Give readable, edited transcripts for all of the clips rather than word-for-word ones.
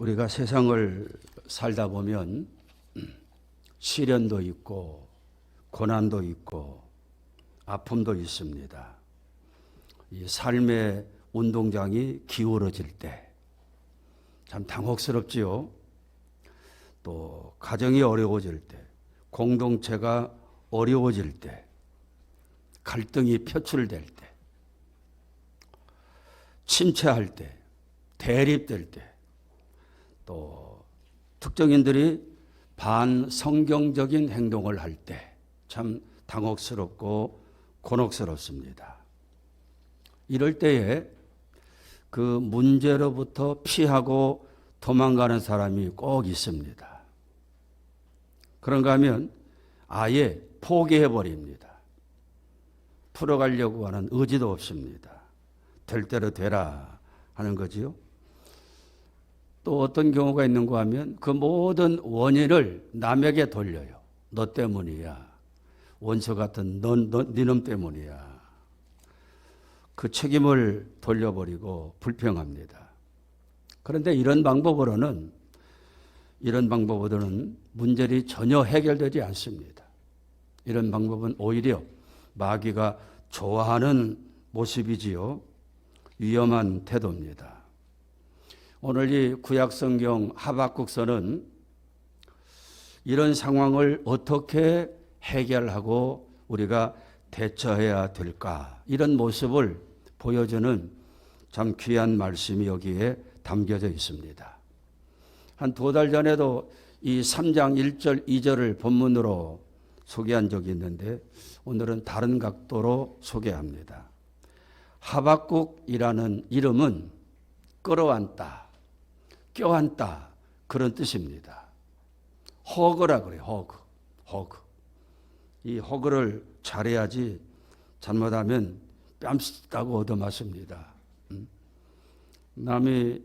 우리가 세상을 살다 보면 시련도 있고 고난도 있고 아픔도 있습니다. 이 삶의 운동장이 기울어질 때 참 당혹스럽지요. 또 가정이 어려워질 때, 공동체가 어려워질 때, 갈등이 표출될 때, 침체할 때, 대립될 때, 또 특정인들이 반성경적인 행동을 할 때 참 당혹스럽고 곤혹스럽습니다. 이럴 때에 그 문제로부터 피하고 도망가는 사람이 꼭 있습니다. 그런가 하면 아예 포기해버립니다. 풀어가려고 하는 의지도 없습니다. 될 대로 되라 하는 거지요. 또 어떤 경우가 있는가 하면 그 모든 원인을 남에게 돌려요. 너 때문이야. 원수 같은 니놈 때문이야. 그 책임을 돌려버리고 불평합니다. 그런데 이런 방법으로는 문제들이 전혀 해결되지 않습니다. 이런 방법은 오히려 마귀가 좋아하는 모습이지요. 위험한 태도입니다. 오늘 이 구약성경 하박국서는 이런 상황을 어떻게 해결하고 우리가 대처해야 될까, 이런 모습을 보여주는 참 귀한 말씀이 여기에 담겨져 있습니다. 한 2달 전에도 이 3장 1절 2절을 본문으로 소개한 적이 있는데 오늘은 다른 각도로 소개합니다. 하박국이라는 이름은 끌어안다, 껴안다, 그런 뜻입니다. 허그라 그래요. 허그. 이 허그를 잘해야지 잘못하면 뺨쓰다고 얻어맞습니다. 남이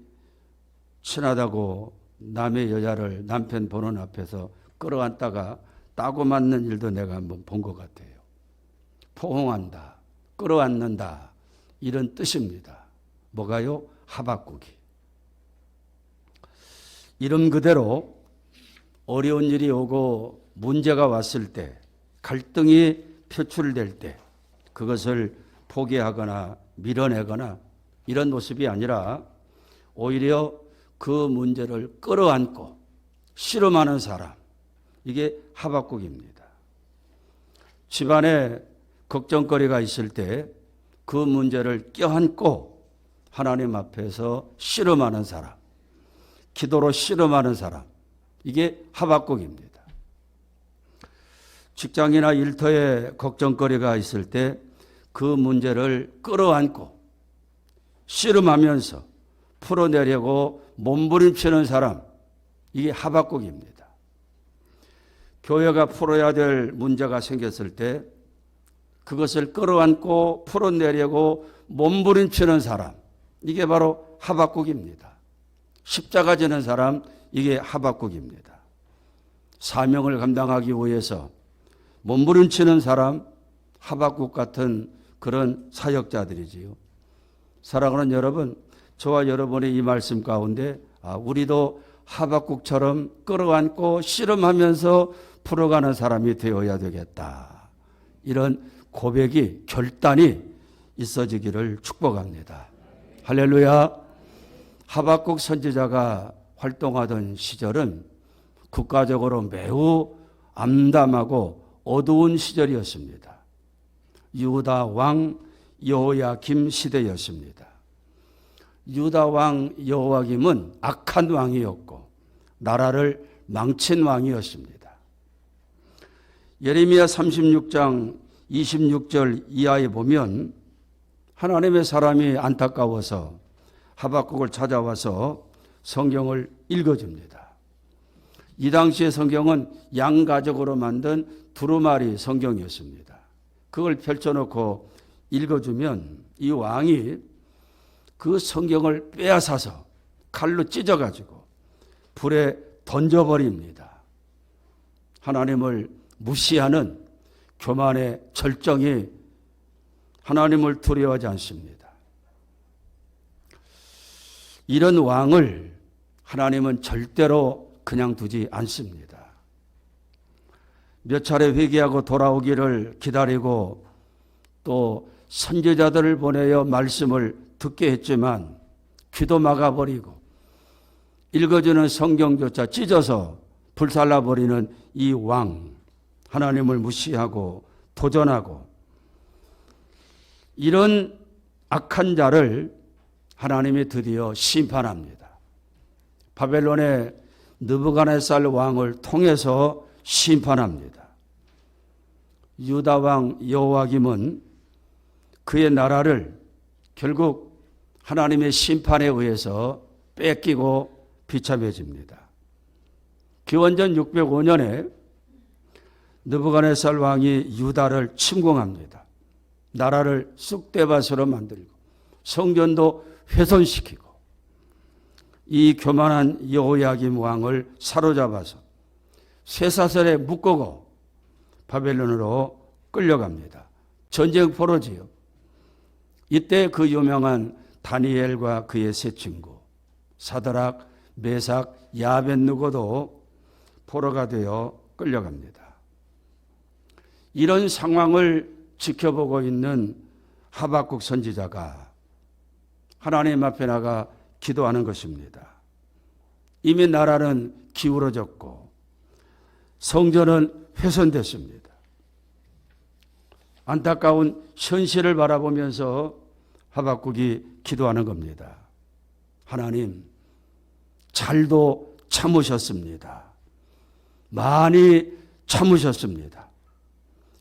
친하다고 남의 여자를 남편 보는 앞에서 끌어안다가 따고 맞는 일도 내가 한번 본 것 같아요. 포옹한다, 끌어안는다, 이런 뜻입니다. 뭐가요? 하박국이. 이름 그대로 어려운 일이 오고 문제가 왔을 때, 갈등이 표출될 때 그것을 포기하거나 밀어내거나 이런 모습이 아니라 오히려 그 문제를 끌어안고 씨름하는 사람, 이게 하박국입니다. 집안에 걱정거리가 있을 때 그 문제를 껴안고 하나님 앞에서 씨름하는 사람, 기도로 씨름하는 사람, 이게 하박국입니다. 직장이나 일터에 걱정거리가 있을 때 그 문제를 끌어안고 씨름하면서 풀어내려고 몸부림치는 사람, 이게 하박국입니다. 교회가 풀어야 될 문제가 생겼을 때 그것을 끌어안고 풀어내려고 몸부림치는 사람, 이게 바로 하박국입니다. 십자가 지는 사람, 이게 하박국입니다. 사명을 감당하기 위해서 몸부림치는 사람, 하박국 같은 그런 사역자들이지요. 사랑하는 여러분, 저와 여러분의 이 말씀 가운데 우리도 하박국처럼 끌어안고 씨름하면서 풀어가는 사람이 되어야 되겠다, 이런 고백이, 결단이 있어지기를 축복합니다. 할렐루야. 하박국 선지자가 활동하던 시절은 국가적으로 매우 암담하고 어두운 시절이었습니다. 유다 왕 여호야김 시대였습니다. 유다 왕 여호야김은 악한 왕이었고 나라를 망친 왕이었습니다. 예레미야 36장 26절 이하에 보면 하나님의 사람이 안타까워서 하박국을 찾아와서 성경을 읽어줍니다. 이 당시의 성경은 양가적으로 만든 두루마리 성경이었습니다. 그걸 펼쳐놓고 읽어주면 이 왕이 그 성경을 빼앗아서 칼로 찢어가지고 불에 던져버립니다. 하나님을 무시하는 교만의 절정이 하나님을 두려워하지 않습니다. 이런 왕을 하나님은 절대로 그냥 두지 않습니다. 몇 차례 회개하고 돌아오기를 기다리고 또 선지자들을 보내어 말씀을 듣게 했지만 귀도 막아버리고 읽어주는 성경조차 찢어서 불살라버리는 이 왕, 하나님을 무시하고 도전하고 이런 악한 자를 하나님이 드디어 심판합니다. 바벨론의 느부갓네살 왕을 통해서 심판합니다. 유다 왕 여호와김은 그의 나라를 결국 하나님의 심판에 의해서 뺏기고 비참해집니다. 기원전 605년에 느부갓네살 왕이 유다를 침공합니다. 나라를 쑥대밭으로 만들고 성전도 훼손시키고 이 교만한 여호야김 왕을 사로잡아서 쇠사슬에 묶고 바벨론으로 끌려갑니다. 전쟁 벌어지요. 이때 그 유명한 다니엘과 그의 세 친구 사드락, 메삭, 야벳느고도 포로가 되어 끌려갑니다. 이런 상황을 지켜보고 있는 하박국 선지자가 하나님 앞에 나가 기도하는 것입니다. 이미 나라는 기울어졌고 성전은 훼손됐습니다. 안타까운 현실을 바라보면서 하박국이 기도하는 겁니다. 하나님, 잘도 참으셨습니다. 많이 참으셨습니다.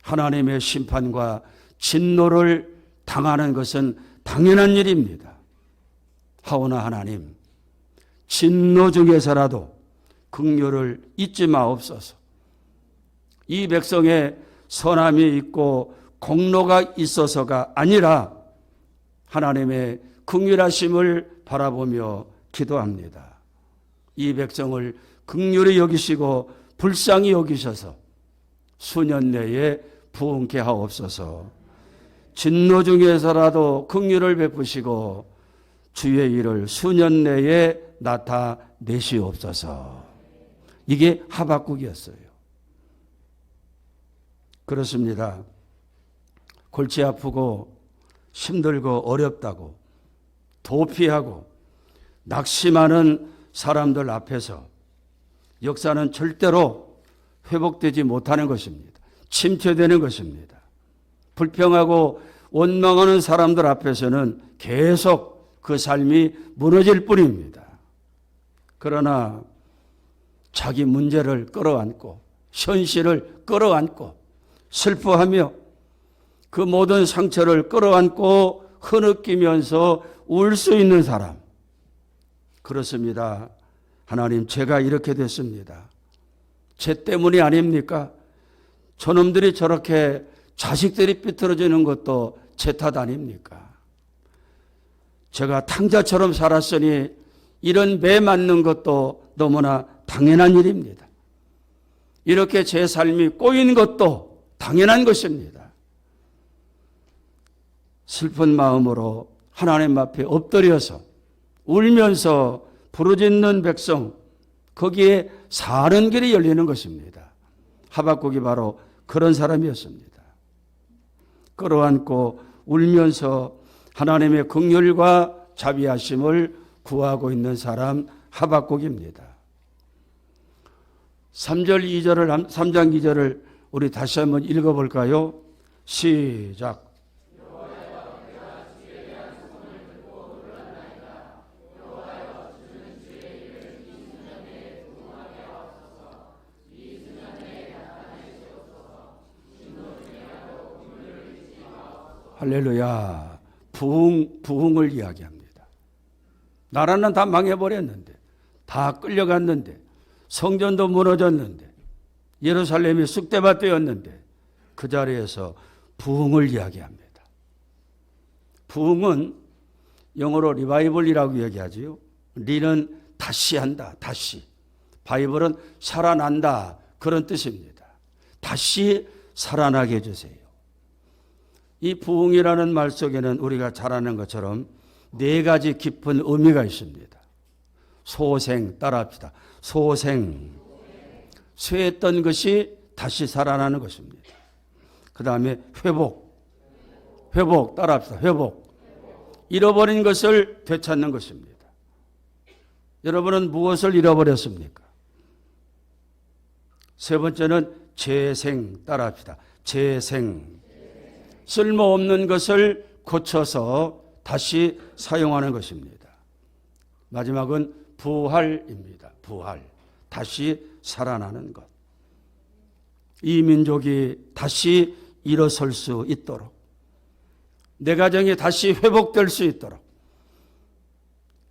하나님의 심판과 진노를 당하는 것은 당연한 일입니다. 하오나 하나님, 진노 중에서라도 긍휼을 잊지 마옵소서. 이 백성의 선함이 있고 공로가 있어서가 아니라 하나님의 긍휼하심을 바라보며 기도합니다. 이 백성을 긍휼히 여기시고 불쌍히 여기셔서 수년 내에 부흥케 하옵소서. 진노 중에서라도 긍휼을 베푸시고 주의 일을 수년 내에 나타내시옵소서. 이게 하박국이었어요. 그렇습니다. 골치 아프고 힘들고 어렵다고 도피하고 낙심하는 사람들 앞에서 역사는 절대로 회복되지 못하는 것입니다. 침체되는 것입니다. 불평하고 원망하는 사람들 앞에서는 계속 그 삶이 무너질 뿐입니다. 그러나 자기 문제를 끌어안고 현실을 끌어안고 슬퍼하며 그 모든 상처를 끌어안고 흐느끼면서 울 수 있는 사람. 그렇습니다. 하나님, 제가 이렇게 됐습니다. 제 때문이 아닙니까? 저놈들이 저렇게 자식들이 삐뚤어지는 것도 제 탓 아닙니까? 제가 탕자처럼 살았으니 이런 매 맞는 것도 너무나 당연한 일입니다. 이렇게 제 삶이 꼬인 것도 당연한 것입니다. 슬픈 마음으로 하나님 앞에 엎드려서 울면서 부르짖는 백성, 거기에 사는 길이 열리는 것입니다. 하박국이 바로 그런 사람이었습니다. 끌어안고 울면서 하나님의 긍휼과 자비하심을 구하고 있는 사람 하박국입니다. 3장 2절을 우리 다시 한번 읽어볼까요? 시작. 할렐루야. 부흥을 이야기합니다. 나라는 다 망해버렸는데, 다 끌려갔는데, 성전도 무너졌는데, 예루살렘이 쑥대밭 되었는데 그 자리에서 부흥을 이야기합니다. 부흥은 영어로 리바이벌이라고 얘기하지요. 리는 다시 한다, 다시. 바이벌은 살아난다, 그런 뜻입니다. 다시 살아나게 해주세요. 이 부흥이라는 말 속에는 우리가 잘 아는 것처럼 네 가지 깊은 의미가 있습니다. 소생 따라합시다. 소생. 쇠했던 것이 다시 살아나는 것입니다. 그 다음에 회복. 회복 따라합시다. 회복. 잃어버린 것을 되찾는 것입니다. 여러분은 무엇을 잃어버렸습니까? 세 번째는 재생 따라합시다. 재생. 쓸모없는 것을 고쳐서 다시 사용하는 것입니다. 마지막은 부활입니다. 부활. 다시 살아나는 것. 이 민족이 다시 일어설 수 있도록, 내 가정이 다시 회복될 수 있도록,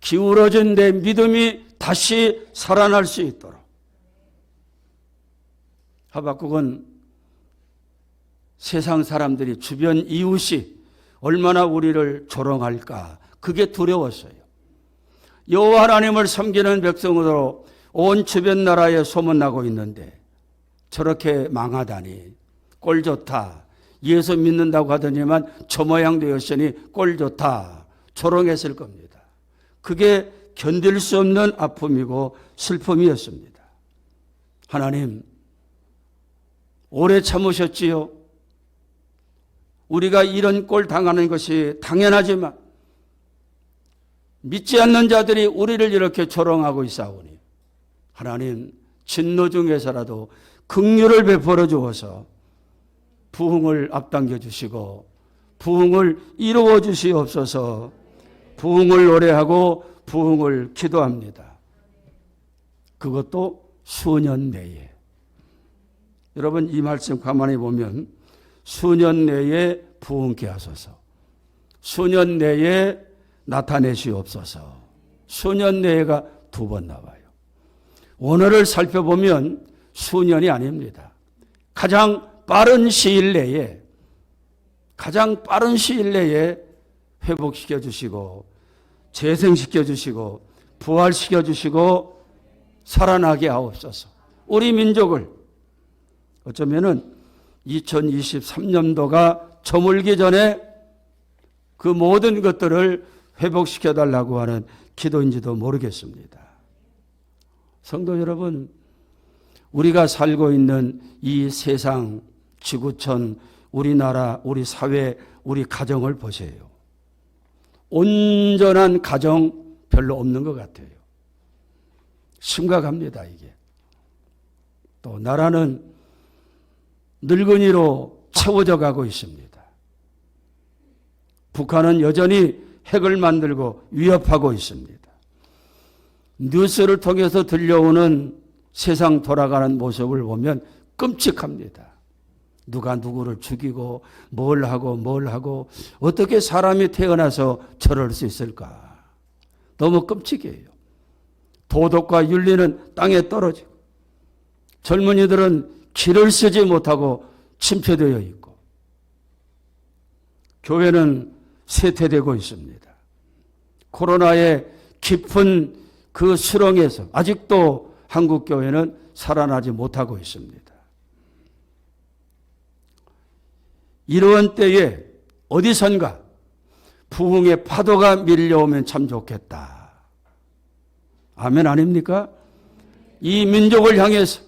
기울어진 내 믿음이 다시 살아날 수 있도록. 하박국은 세상 사람들이, 주변 이웃이 얼마나 우리를 조롱할까, 그게 두려웠어요. 여호와 하나님을 섬기는 백성으로 온 주변 나라에 소문나고 있는데 저렇게 망하다니, 꼴 좋다, 예수 믿는다고 하더니만 저 모양 되었으니 꼴 좋다, 조롱했을 겁니다. 그게 견딜 수 없는 아픔이고 슬픔이었습니다. 하나님, 오래 참으셨지요. 우리가 이런 꼴 당하는 것이 당연하지만 믿지 않는 자들이 우리를 이렇게 조롱하고 있사오니 하나님, 진노 중에서라도 긍휼을 베풀어 주어서 부흥을 앞당겨 주시고 부흥을 이루어 주시옵소서. 부흥을 노래하고 부흥을 기도합니다. 그것도 수년 내에. 여러분, 이 말씀 가만히 보면 수년 내에 부흥케 하소서, 수년 내에 나타내시옵소서, 수년 내에가 두 번 나와요. 오늘을 살펴보면 수년이 아닙니다. 가장 빠른 시일 내에, 가장 빠른 시일 내에 회복시켜 주시고 재생시켜 주시고 부활시켜 주시고 살아나게 하옵소서. 우리 민족을 어쩌면은 2023년도가 저물기 전에 그 모든 것들을 회복시켜 달라고 하는 기도인지도 모르겠습니다. 성도 여러분, 우리가 살고 있는 이 세상, 지구촌, 우리나라, 우리 사회, 우리 가정을 보세요. 온전한 가정 별로 없는 것 같아요. 심각합니다, 이게. 또 나라는 늙은이로 채워져 가고 있습니다. 북한은 여전히 핵을 만들고 위협하고 있습니다. 뉴스를 통해서 들려오는 세상 돌아가는 모습을 보면 끔찍합니다. 누가 누구를 죽이고 뭘 하고 어떻게 사람이 태어나서 저럴 수 있을까? 너무 끔찍해요. 도덕과 윤리는 땅에 떨어지고 젊은이들은 길을 쓰지 못하고 침체되어 있고 교회는 쇠퇴되고 있습니다. 코로나의 깊은 그 수렁에서 아직도 한국 교회는 살아나지 못하고 있습니다. 이러한 때에 어디선가 부흥의 파도가 밀려오면 참 좋겠다. 아멘 아닙니까? 이 민족을 향해서,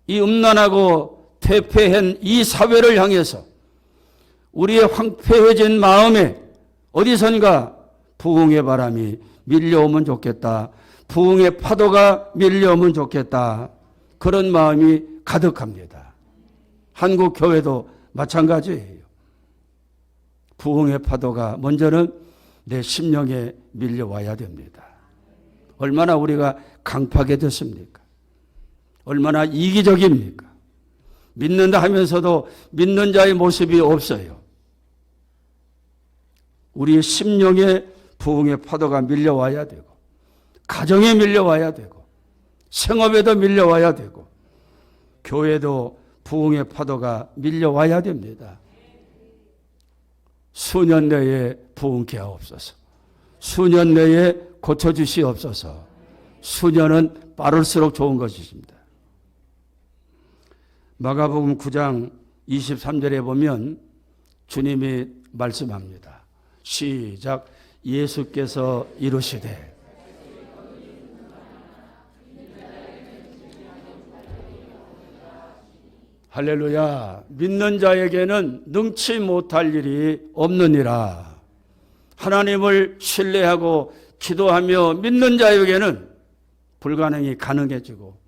이 음란하고 퇴폐한 이 사회를 향해서 우리의 황폐해진 마음에 어디선가 부흥의 바람이 밀려오면 좋겠다. 부흥의 파도가 밀려오면 좋겠다. 그런 마음이 가득합니다. 한국 교회도 마찬가지예요. 부흥의 파도가 먼저는 내 심령에 밀려와야 됩니다. 얼마나 우리가 강팍해 됐습니까? 얼마나 이기적입니까? 믿는다 하면서도 믿는 자의 모습이 없어요. 우리의 심령에 부흥의 파도가 밀려와야 되고, 가정에 밀려와야 되고, 생업에도 밀려와야 되고, 교회도 부흥의 파도가 밀려와야 됩니다. 수년 내에 부흥케 하옵소서. 수년 내에 고쳐주시옵소서. 수년은 빠를수록 좋은 것이십니다. 마가복음 9장 23절에 보면 주님이 말씀합니다. 시작. 예수께서 이르시되 할렐루야. 믿는 자에게는 능치 못할 일이 없느니라. 하나님을 신뢰하고 기도하며 믿는 자에게는 불가능이 가능해지고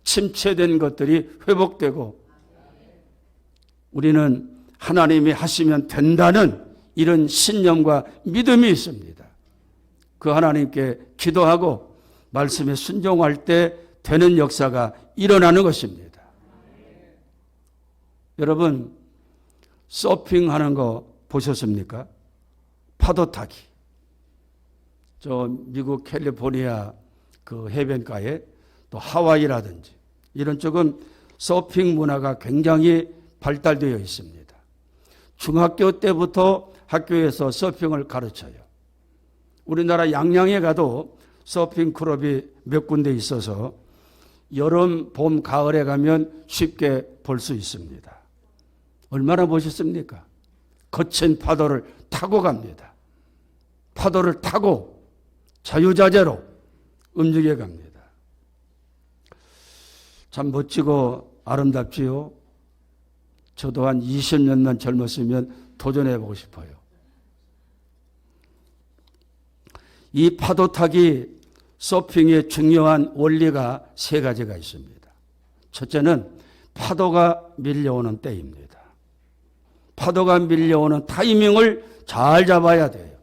침체된 것들이 회복되고 우리는 하나님이 하시면 된다는 이런 신념과 믿음이 있습니다. 그 하나님께 기도하고 말씀에 순종할 때 되는 역사가 일어나는 것입니다. 여러분, 서핑하는 거 보셨습니까? 파도 타기. 저 미국 캘리포니아 그 해변가에 또 하와이라든지 이런 쪽은 서핑 문화가 굉장히 발달되어 있습니다. 중학교 때부터 학교에서 서핑을 가르쳐요. 우리나라 양양에 가도 서핑 클럽이 몇 군데 있어서 여름, 봄, 가을에 가면 쉽게 볼 수 있습니다. 얼마나 멋있습니까? 거친 파도를 타고 갑니다. 파도를 타고 자유자재로 움직여 갑니다. 참 멋지고 아름답지요. 저도 한 20년만 젊었으면 도전해보고 싶어요. 이 파도 타기 서핑의 중요한 원리가 세 가지가 있습니다. 첫째는 파도가 밀려오는 때입니다. 파도가 밀려오는 타이밍을 잘 잡아야 돼요.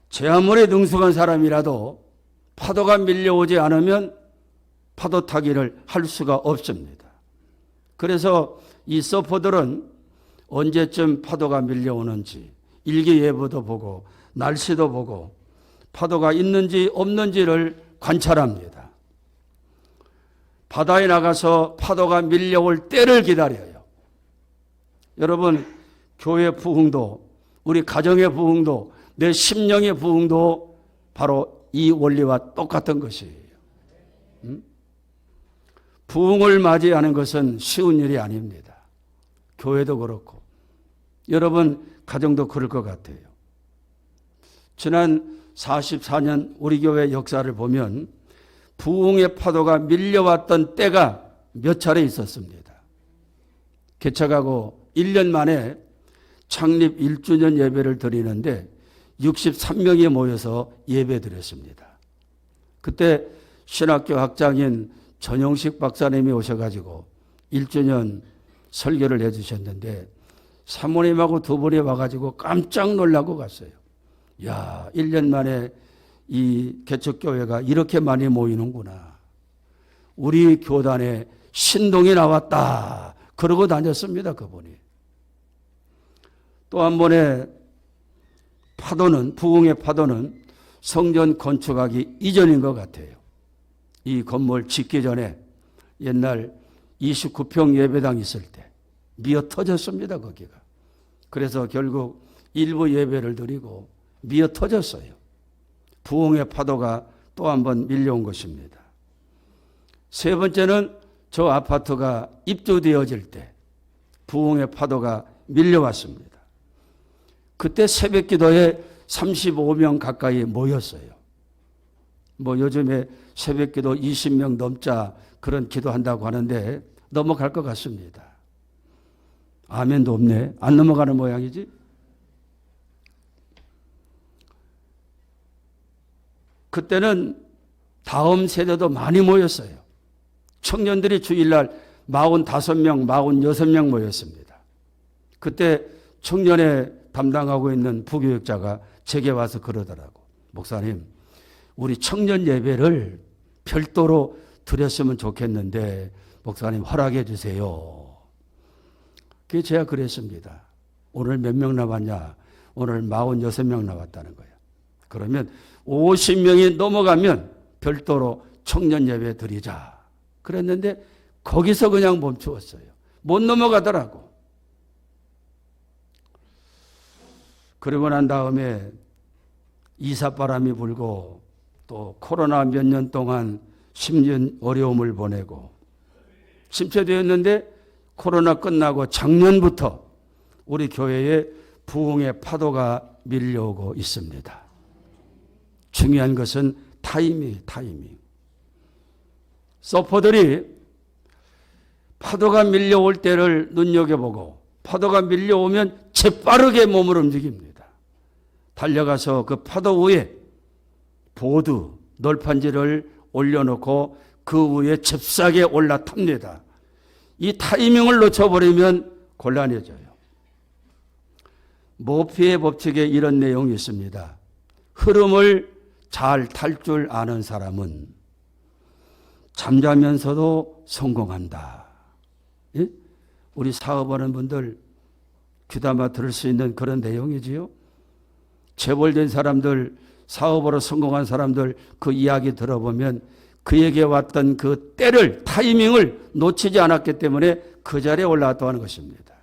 제 아무리 능숙한 사람이라도 파도가 밀려오지 않으면 파도 타기를 할 수가 없습니다. 그래서 이 서퍼들은 언제쯤 파도가 밀려오는지 일기예보도 보고 날씨도 보고 파도가 있는지 없는지를 관찰합니다. 바다에 나가서 파도가 밀려올 때를 기다려요. 여러분, 교회 부흥도 우리 가정의 부흥도 내 심령의 부흥도 바로 이 원리와 똑같은 것이에요. 부흥을 맞이하는 것은 쉬운 일이 아닙니다. 교회도 그렇고 여러분 가정도 그럴 것 같아요. 지난 44년 우리 교회 역사를 보면 부흥의 파도가 밀려왔던 때가 몇 차례 있었습니다. 개척하고 1년 만에 창립 1주년 예배를 드리는데 63명이 모여서 예배 드렸습니다. 그때 신학교 학장인 전용식 박사님이 오셔가지고 1주년 설교를 해주셨는데 사모님하고 두 분이 와가지고 깜짝 놀라고 갔어요. 야, 1년 만에 이 개척교회가 이렇게 많이 모이는구나. 우리 교단에 신동이 나왔다. 그러고 다녔습니다, 그분이. 또 한 번에 파도는, 부흥의 파도는 성전 건축하기 이전인 것 같아요. 이 건물 짓기 전에 옛날 29평 예배당 있을 때 미어 터졌습니다, 거기가. 그래서 결국 일부 예배를 드리고 미어 터졌어요. 부흥의 파도가 또 한 번 밀려온 것입니다. 세 번째는 저 아파트가 입주되어질 때 부흥의 파도가 밀려왔습니다. 그때 새벽 기도에 35명 가까이 모였어요. 뭐 요즘에 새벽 기도 20명 넘자 그런 기도한다고 하는데 넘어갈 것 같습니다. 아멘도 없네. 안 넘어가는 모양이지? 그때는 다음 세대도 많이 모였어요. 청년들이 주일날 45명, 46명 모였습니다. 그때 청년회 담당하고 있는 부교육자가 제게 와서 그러더라고. 목사님, 우리 청년 예배를 별도로 드렸으면 좋겠는데 목사님 허락해 주세요. 그게 제가 그랬습니다. 오늘 몇 명 남았냐? 오늘 46명 남았다는 거예요. 그러면 50명이 넘어가면 별도로 청년 예배 드리자. 그랬는데 거기서 그냥 멈추었어요. 못 넘어가더라고. 그러고 난 다음에 이삿바람이 불고 또 코로나 몇 년 동안 심년 어려움을 보내고 침체되었는데 코로나 끝나고 작년부터 우리 교회에 부흥의 파도가 밀려오고 있습니다. 중요한 것은 타이밍. 서퍼들이 파도가 밀려올 때를 눈여겨보고 파도가 밀려오면 재빠르게 몸을 움직입니다. 달려가서 그 파도 위에 보드, 널판지를 올려놓고 그 위에 잽싸게 올라탑니다. 이 타이밍을 놓쳐버리면 곤란해져요. 모피의 법칙에 이런 내용이 있습니다. 흐름을 잘 탈 줄 아는 사람은 잠자면서도 성공한다. 예? 우리 사업하는 분들 귀담아 들을 수 있는 그런 내용이지요. 재벌된 사람들, 사업으로 성공한 사람들 그 이야기 들어보면 그에게 왔던 그 때를, 타이밍을 놓치지 않았기 때문에 그 자리에 올라왔다고 하는 것입니다.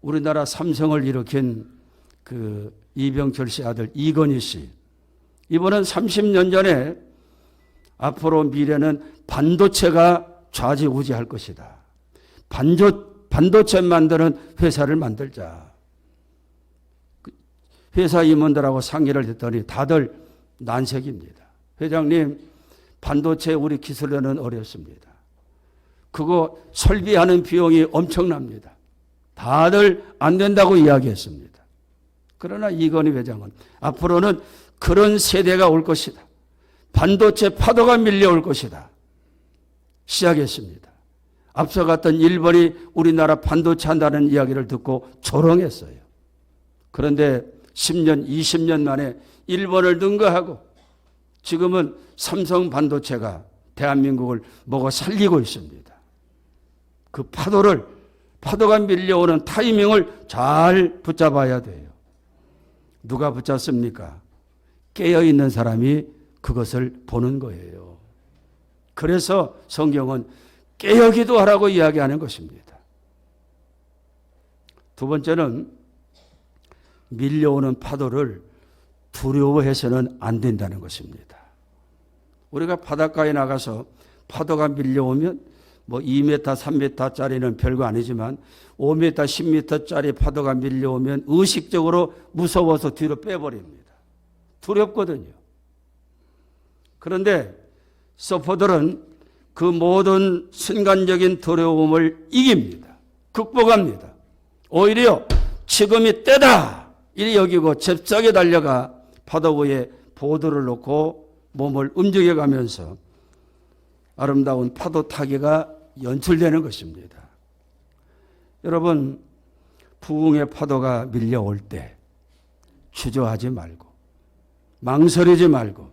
우리나라 삼성을 일으킨 그 이병철 씨 아들 이건희 씨. 이번은 30년 전에 앞으로 미래는 반도체가 좌지우지할 것이다. 반도체 만드는 회사를 만들자. 회사 임원들하고 상의를 했더니 다들 난색입니다. 회장님, 반도체 우리 기술로는 어렵습니다. 그거 설비하는 비용이 엄청납니다. 다들 안 된다고 이야기했습니다. 그러나 이건희 회장은 앞으로는 그런 세대가 올 것이다. 반도체 파도가 밀려올 것이다. 시작했습니다. 앞서갔던 일본이 우리나라 반도체 한다는 이야기를 듣고 조롱했어요. 그런데 10년, 20년 만에 일본을 능가하고 지금은 삼성 반도체가 대한민국을 먹어 살리고 있습니다. 그 파도가 밀려오는 타이밍을 잘 붙잡아야 돼요. 누가 붙잡습니까? 깨어있는 사람이 그것을 보는 거예요. 그래서 성경은 깨어 기도하라고 이야기하는 것입니다. 두 번째는 밀려오는 파도를 두려워해서는 안 된다는 것입니다. 우리가 바닷가에 나가서 파도가 밀려오면 뭐 2m, 3m짜리는 별거 아니지만 5m, 10m짜리 파도가 밀려오면 의식적으로 무서워서 뒤로 빼버립니다. 두렵거든요. 그런데 서퍼들은 그 모든 순간적인 두려움을 이깁니다. 극복합니다. 오히려 지금이 때다! 이리 여기고 잽싸게 달려가 파도 위에 보드를 놓고 몸을 움직여가면서 아름다운 파도 타기가 연출되는 것입니다. 여러분, 부흥의 파도가 밀려올 때 주저하지 말고 망설이지 말고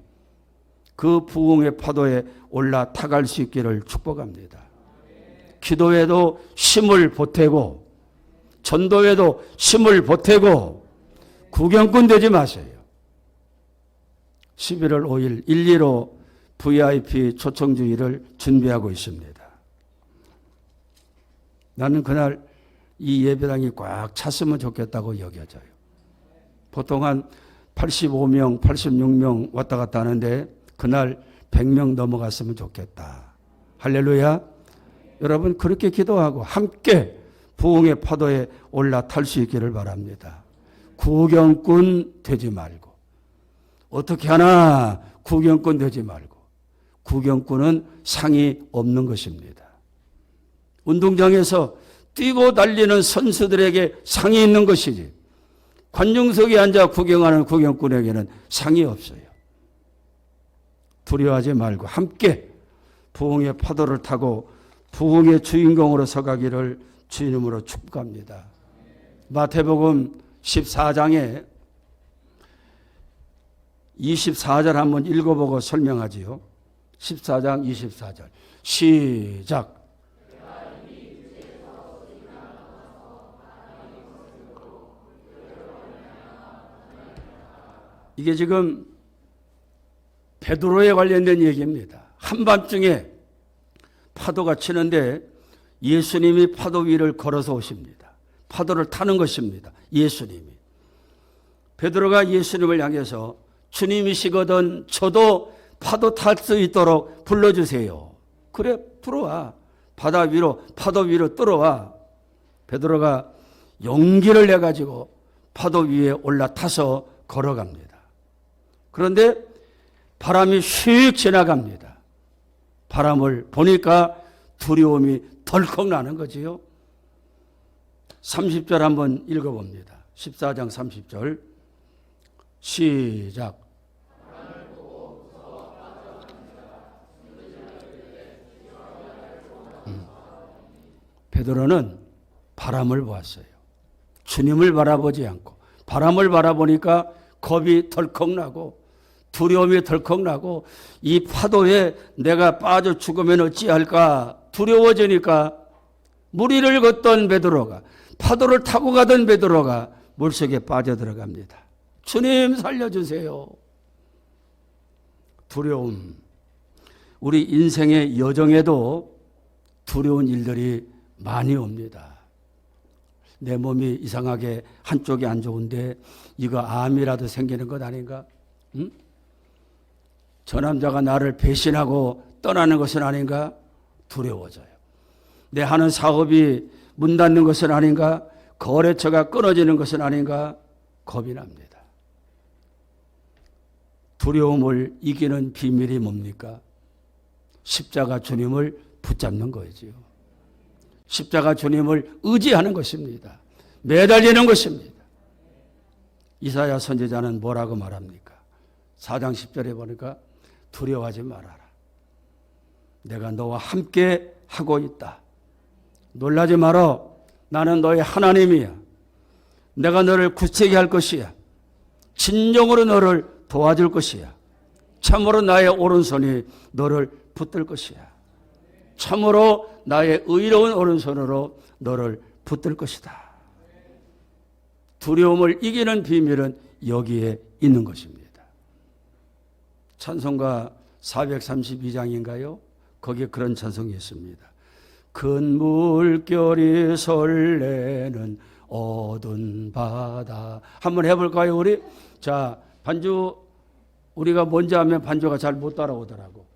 그 부흥의 파도에 올라타갈 수 있기를 축복합니다. 기도에도 힘을 보태고 전도에도 힘을 보태고 구경꾼 되지 마세요. 11월 5일 115 VIP 초청주의를 준비하고 있습니다. 나는 그날 이 예배당이 꽉 찼으면 좋겠다고 여겨져요. 보통 한 85명, 86명 왔다 갔다 하는데 그날 100명 넘어갔으면 좋겠다. 할렐루야. 여러분 그렇게 기도하고 함께 부흥의 파도에 올라탈 수 있기를 바랍니다. 구경꾼 되지 말고 어떻게 하나 구경꾼 되지 말고 구경꾼은 상이 없는 것입니다. 운동장에서 뛰고 달리는 선수들에게 상이 있는 것이지 관중석에 앉아 구경하는 구경꾼에게는 상이 없어요. 두려워하지 말고 함께 부흥의 파도를 타고 부흥의 주인공으로 서가기를 주님으로 축복합니다. 마태복음 14장에 24절 한번 읽어보고 설명하지요. 14장 24절 시작. 이게 지금 베드로에 관련된 얘기입니다. 한밤중에 파도가 치는데 예수님이 파도 위를 걸어서 오십니다. 파도를 타는 것입니다. 예수님이. 베드로가 예수님을 향해서 주님이시거든 저도 파도 탈 수 있도록 불러주세요. 그래 들어와. 바다 위로 파도 위로 들어와. 베드로가 용기를 내가지고 파도 위에 올라타서 걸어갑니다. 그런데 바람이 휙 지나갑니다. 바람을 보니까 두려움이 덜컥 나는 거지요. 30절 한번 읽어봅니다. 14장 30절 시작. 베드로는 바람을 보았어요. 주님을 바라보지 않고 바람을 바라보니까 겁이 덜컥 나고 두려움이 덜컥 나고 이 파도에 내가 빠져 죽으면 어찌할까 두려워지니까 무리를 걷던 베드로가 파도를 타고 가던 베드로가 물속에 빠져들어갑니다. 주님 살려주세요. 두려움. 우리 인생의 여정에도 두려운 일들이 많이 옵니다. 내 몸이 이상하게 한쪽이 안 좋은데 이거 암이라도 생기는 것 아닌가? 응? 저 남자가 나를 배신하고 떠나는 것은 아닌가? 두려워져요. 내 하는 사업이 문 닫는 것은 아닌가? 거래처가 끊어지는 것은 아닌가? 겁이 납니다. 두려움을 이기는 비밀이 뭡니까? 십자가 주님을 붙잡는 거지요. 십자가 주님을 의지하는 것입니다. 매달리는 것입니다. 이사야 선지자는 뭐라고 말합니까? 4장 10절에 보니까 두려워하지 말아라. 내가 너와 함께 하고 있다. 놀라지 마라. 나는 너의 하나님이야. 내가 너를 굳세게 할 것이야. 진정으로 너를 도와줄 것이야. 참으로 나의 오른손이 너를 붙들 것이야. 참으로 나의 의로운 오른손으로 너를 붙들 것이다. 두려움을 이기는 비밀은 여기에 있는 것입니다. 찬송가 432장인가요? 거기에 그런 찬송이 있습니다. 큰 물결이 설레는 어두운 바다. 한번 해볼까요, 우리? 자, 반주 우리가 먼저 하면 반주가 잘 못 따라오더라고.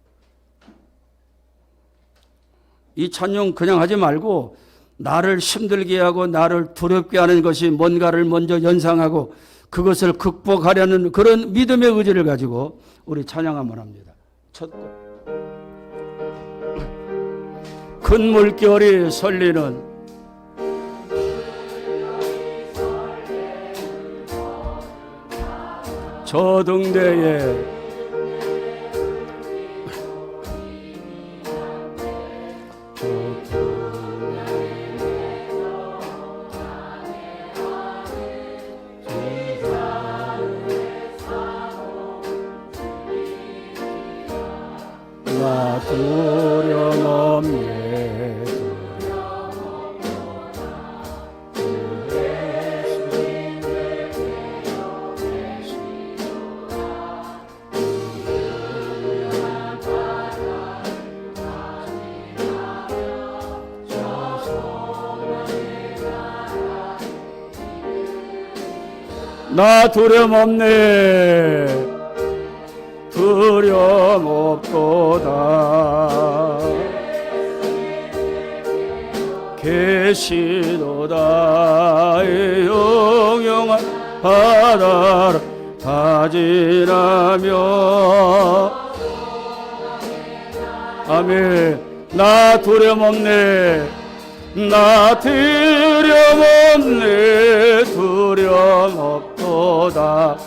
이 찬양 그냥 하지 말고 나를 힘들게 하고 나를 두렵게 하는 것이 뭔가를 먼저 연상하고 그것을 극복하려는 그런 믿음의 의지를 가지고 우리 찬양 한번 합니다. 첫 곡. 큰 물결이 설리는 저 등대에 나 두려움 없네. 나 두려움 없네. 두려움 없도다. 계시도다. 영영한 바다를 다 지나며. 아멘. 나 두려움 없네. 나 두려움 없네. 두려움 없도다.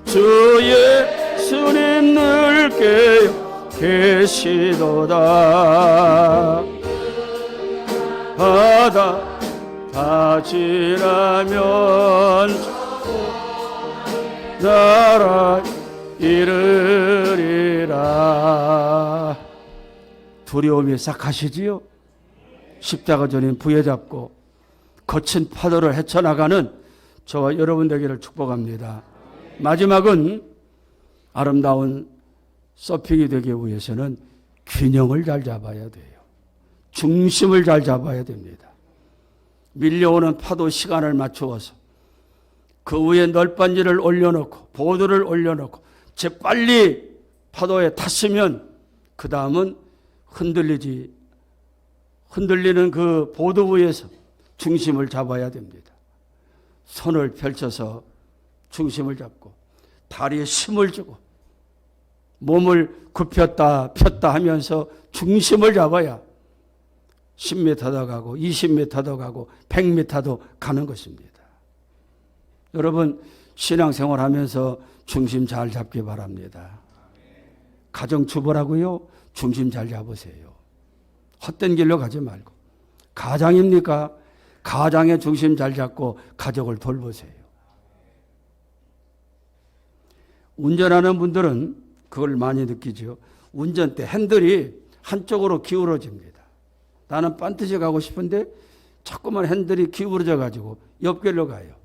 주 예수님 늘 깨어 계시도다. 바다 다 지나면 나라 이르리라. 두려움이 싹 가시지요. 십자가 주님 부여잡고 거친 파도를 헤쳐나가는 저와 여러분 되기를 축복합니다. 마지막은 아름다운 서핑이 되기 위해서는 균형을 잘 잡아야 돼요. 중심을 잘 잡아야 됩니다. 밀려오는 파도 시간을 맞추어서 그 위에 널빤지를 올려놓고 보드를 올려놓고 재빨리 파도에 탔으면 그 다음은 흔들리는 그 보드 위에서 중심을 잡아야 됩니다. 손을 펼쳐서 중심을 잡고 다리에 힘을 주고 몸을 굽혔다 폈다 하면서 중심을 잡아야 10m도 가고 20m도 가고 100m도 가는 것입니다. 여러분 신앙생활 하면서 중심 잘 잡기 바랍니다. 가정주부라고요? 중심 잘 잡으세요. 헛된 길로 가지 말고. 가장입니까? 가장의 중심 잘 잡고 가족을 돌보세요. 운전하는 분들은 그걸 많이 느끼죠. 운전대 핸들이 한쪽으로 기울어집니다. 나는 반드시 가고 싶은데 자꾸만 핸들이 기울어져 가지고 옆길로 가요.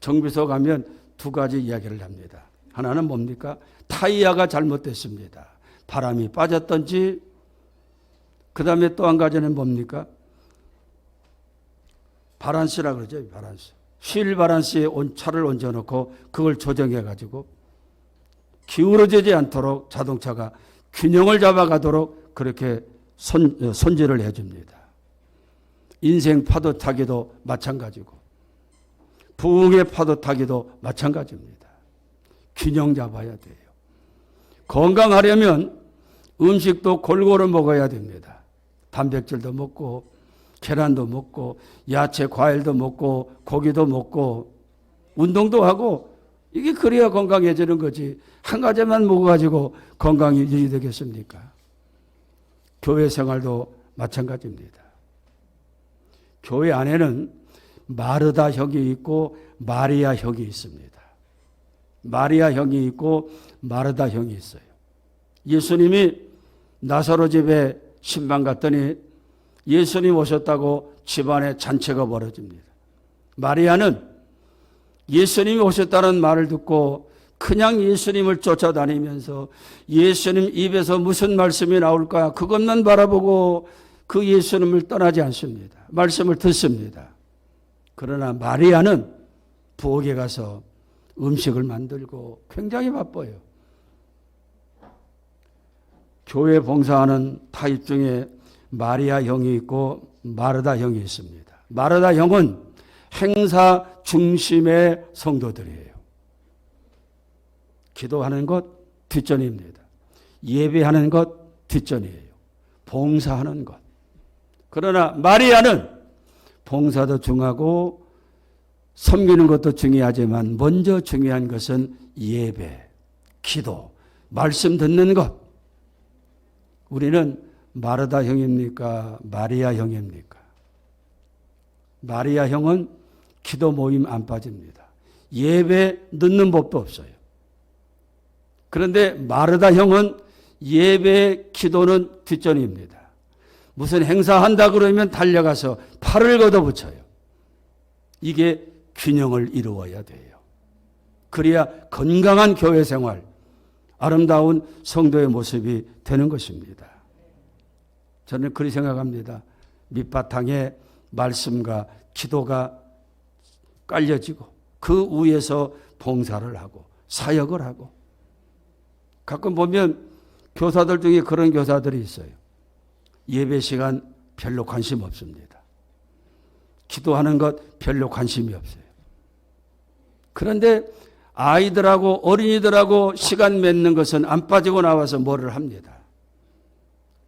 정비소 가면 두 가지 이야기를 합니다. 하나는 뭡니까? 타이어가 잘못됐습니다. 바람이 빠졌던지, 그 다음에 또 한 가지는 뭡니까? 바란스라 그러죠. 바란스. 휠 바란스에 차를 얹어놓고 그걸 조정해가지고 기울어지지 않도록 자동차가 균형을 잡아가도록 그렇게 손질을 해줍니다. 인생 파도 타기도 마찬가지고 부흥의 파도 타기도 마찬가지입니다. 균형 잡아야 돼요. 건강하려면 음식도 골고루 먹어야 됩니다. 단백질도 먹고 계란도 먹고 야채 과일도 먹고 고기도 먹고 운동도 하고 이게 그래야 건강해지는 거지. 한 가지만 먹어가지고 건강이 유지되겠습니까? 교회 생활도 마찬가지입니다. 교회 안에는 마르다 형이 있고 마리아 형이 있습니다. 마리아 형이 있고 마르다 형이 있어요. 예수님이 나사로 집에 신방 갔더니 예수님 오셨다고 집안에 잔치가 벌어집니다. 마리아는 예수님이 오셨다는 말을 듣고 그냥 예수님을 쫓아다니면서 예수님 입에서 무슨 말씀이 나올까 그것만 바라보고 그 예수님을 떠나지 않습니다. 말씀을 듣습니다. 그러나 마리아는 부엌에 가서 음식을 만들고 굉장히 바빠요. 교회 봉사하는 타입 중에 마리아 형이 있고 마르다 형이 있습니다. 마르다 형은 행사 중심의 성도들이에요. 기도하는 것 뒷전입니다. 예배하는 것 뒷전이에요. 봉사하는 것. 그러나 마리아는 봉사도 중요하고 섬기는 것도 중요하지만 먼저 중요한 것은 예배, 기도, 말씀 듣는 것. 우리는 마르다 형입니까? 마리아 형입니까? 마리아 형은 기도 모임 안 빠집니다. 예배 늦는 법도 없어요. 그런데 마르다 형은 예배, 기도는 뒷전입니다. 무슨 행사한다 그러면 달려가서 팔을 걷어붙여요. 이게 균형을 이루어야 돼요. 그래야 건강한 교회 생활, 아름다운 성도의 모습이 되는 것입니다. 저는 그렇게 생각합니다. 밑바탕에 말씀과 기도가 깔려지고 그 위에서 봉사를 하고 사역을 하고 가끔 보면 교사들 중에 그런 교사들이 있어요. 예배 시간 별로 관심 없습니다. 기도하는 것 별로 관심이 없어요. 그런데 아이들하고 어린이들하고 시간 맺는 것은 안 빠지고 나와서 뭐를 합니다.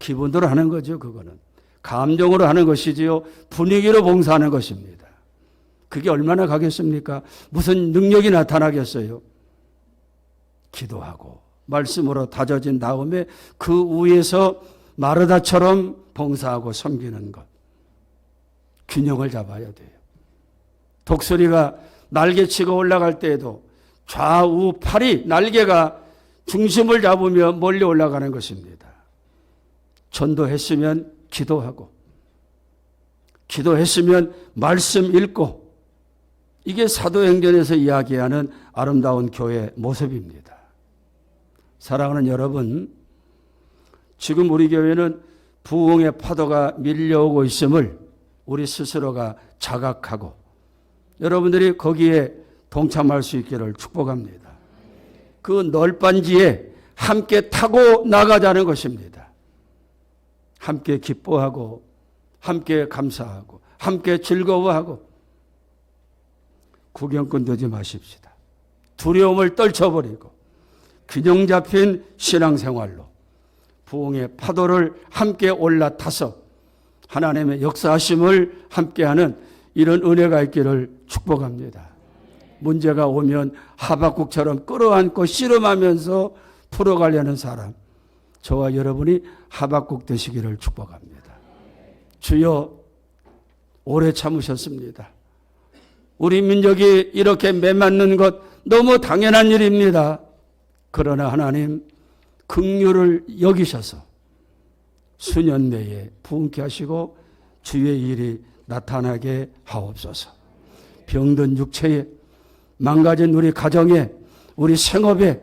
기분으로 하는 거죠. 그거는 감정으로 하는 것이지요. 분위기로 봉사하는 것입니다. 그게 얼마나 가겠습니까? 무슨 능력이 나타나겠어요? 기도하고 말씀으로 다져진 다음에 그 위에서 마르다처럼 봉사하고 섬기는 것. 균형을 잡아야 돼요. 독수리가 날개치고 올라갈 때에도 좌우 팔이 날개가 중심을 잡으며 멀리 올라가는 것입니다. 전도했으면 기도하고 기도했으면 말씀 읽고 이게 사도행전에서 이야기하는 아름다운 교회 모습입니다. 사랑하는 여러분, 지금 우리 교회는 부흥의 파도가 밀려오고 있음을 우리 스스로가 자각하고 여러분들이 거기에 동참할 수 있기를 축복합니다. 그 널빤지에 함께 타고 나가자는 것입니다. 함께 기뻐하고 함께 감사하고 함께 즐거워하고 구경꾼 되지 마십시다. 두려움을 떨쳐버리고 균형 잡힌 신앙생활로 부흥의 파도를 함께 올라타서 하나님의 역사하심을 함께하는 이런 은혜가 있기를 축복합니다. 문제가 오면 하박국처럼 끌어안고 씨름하면서 풀어가려는 사람, 저와 여러분이 하박국 되시기를 축복합니다. 주여, 오래 참으셨습니다. 우리 민족이 이렇게 매맞는 것 너무 당연한 일입니다. 그러나 하나님 긍휼을 여기셔서 수년 내에 부흥케 하시고 주의 일이 나타나게 하옵소서. 병든 육체에, 망가진 우리 가정에, 우리 생업에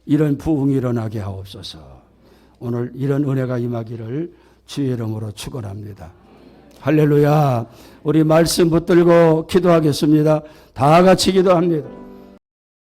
이런 부흥이 일어나게 하옵소서. 오늘 이런 은혜가 임하기를 주의 이름으로 축원합니다. 할렐루야. 우리 말씀 붙들고 기도하겠습니다. 다 같이 기도합니다.